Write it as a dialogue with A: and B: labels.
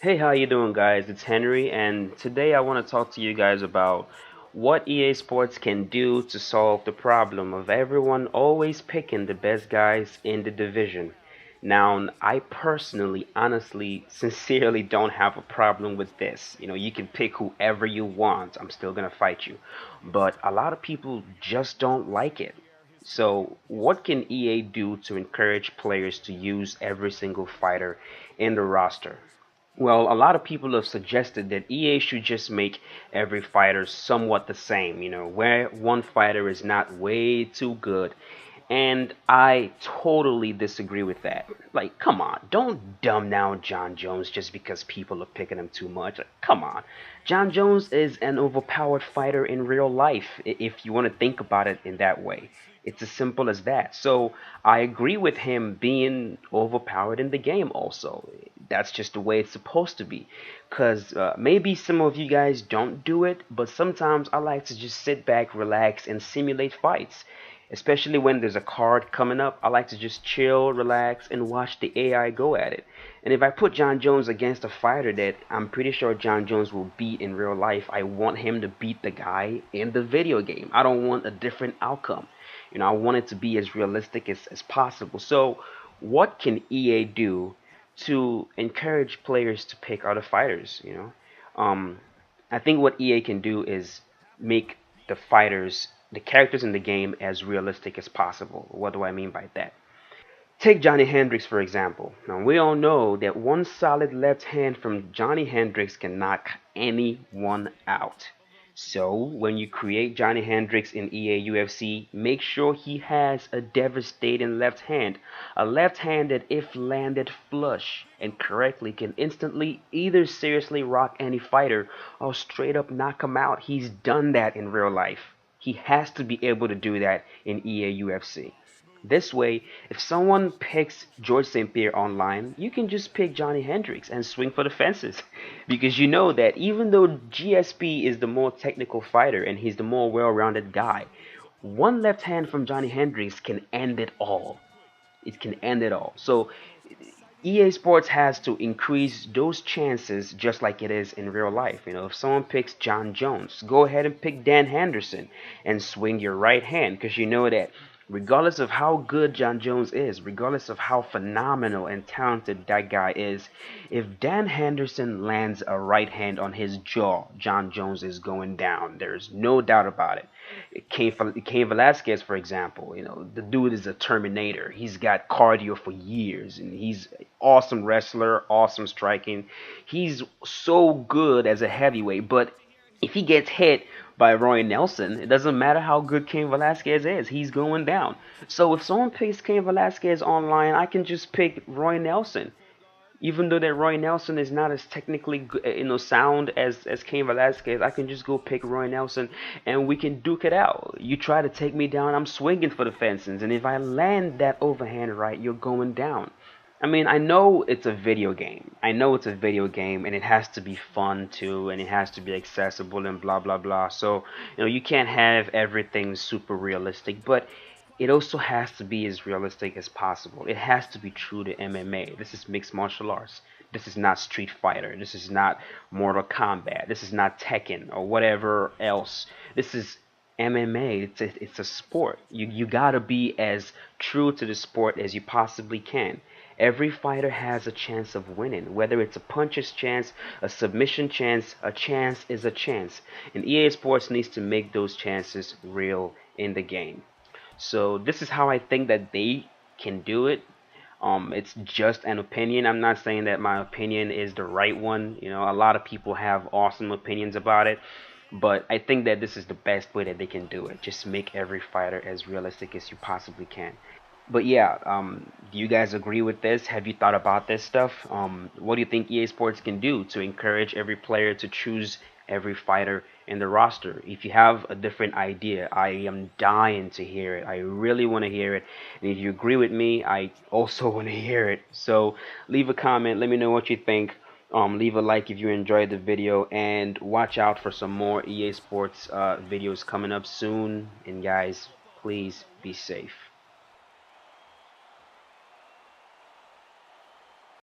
A: Hey, how you doing, guys? It's Henry, and today I want to talk to you guys about what EA Sports can do to solve the problem of everyone always picking the best guys in the division. Now, I personally, honestly, sincerely don't have a problem with this. You can pick whoever you want. I'm still gonna fight you. But a lot of people just don't like it. So, what can EA do to encourage players to use every single fighter in the roster? Well, a lot of people have suggested that EA should just make every fighter somewhat the same, where one fighter is not way too good. And I totally disagree with that. Like, come on, don't dumb down John Jones just because people are picking him too much. Like, come on. John Jones is an overpowered fighter in real life, if you want to think about it in that way. It's as simple as that. So I agree with him being overpowered in the game also. That's just the way it's supposed to be. Because maybe some of you guys don't do it, but sometimes I like to just sit back, relax, and simulate fights. Especially when there's a card coming up, I like to just chill, relax, and watch the AI go at it. And if I put John Jones against a fighter that I'm pretty sure John Jones will beat in real life, I want him to beat the guy in the video game. I don't want a different outcome. I want it to be as realistic as possible. So, what can EA do to encourage players to pick other fighters? I think what EA can do is make the characters in the game as realistic as possible. What do I mean by that? Take Johnny Hendricks for example. Now we all know that one solid left hand from Johnny Hendricks can knock anyone out. So when you create Johnny Hendricks in EA UFC, make sure he has a devastating left hand. A left hand that if landed flush and correctly can instantly either seriously rock any fighter or straight up knock him out. He's done that in real life. He has to be able to do that in EA UFC. This way, if someone picks George St-Pierre online, you can just pick Johnny Hendricks and swing for the fences. Because you know that even though GSP is the more technical fighter and he's the more well-rounded guy, one left hand from Johnny Hendricks can end it all. It can end it all. So EA Sports has to increase those chances just like it is in real life. If someone picks John Jones, go ahead and pick Dan Henderson and swing your right hand because you know that regardless of how good John Jones is, regardless of how phenomenal and talented that guy is, if Dan Henderson lands a right hand on his jaw, John Jones is going down. There's no doubt about it. Cain Velasquez, for example, the dude is a Terminator. He's got cardio for years, and he's an awesome wrestler, awesome striking. He's so good as a heavyweight, but if he gets hit by Roy Nelson, it doesn't matter how good Cain Velasquez is, he's going down. So if someone picks Cain Velasquez online, I can just pick Roy Nelson even though that Roy Nelson is not as technically sound as Cain Velasquez, I can just go pick Roy Nelson and we can duke it out. You try to take me down, I'm swinging for the fences, and if I land that overhand right, you're going down. I mean, I know it's a video game. I know it's a video game, and it has to be fun too, and it has to be accessible and blah blah blah. So, you can't have everything super realistic, but it also has to be as realistic as possible. It has to be true to MMA. This is mixed martial arts. This is not Street Fighter. This is not Mortal Kombat. This is not Tekken or whatever else. This is MMA. It's a sport. You gotta be as true to the sport as you possibly can. Every fighter has a chance of winning, whether it's a puncher's chance, a submission chance. A chance is a chance, and EA Sports needs to make those chances real in the game. So this is how I think that they can do it. It's just an opinion. I'm not saying that my opinion is the right one. A lot of people have awesome opinions about it, but I think that this is the best way that they can do it. Just make every fighter as realistic as you possibly can. But yeah, do you guys agree with this? Have you thought about this stuff? What do you think EA Sports can do to encourage every player to choose every fighter in the roster? If you have a different idea, I am dying to hear it. I really want to hear it. And if you agree with me, I also want to hear it. So leave a comment. Let me know what you think. Leave a like if you enjoyed the video, and watch out for some more EA Sports videos coming up soon. And guys, please be safe.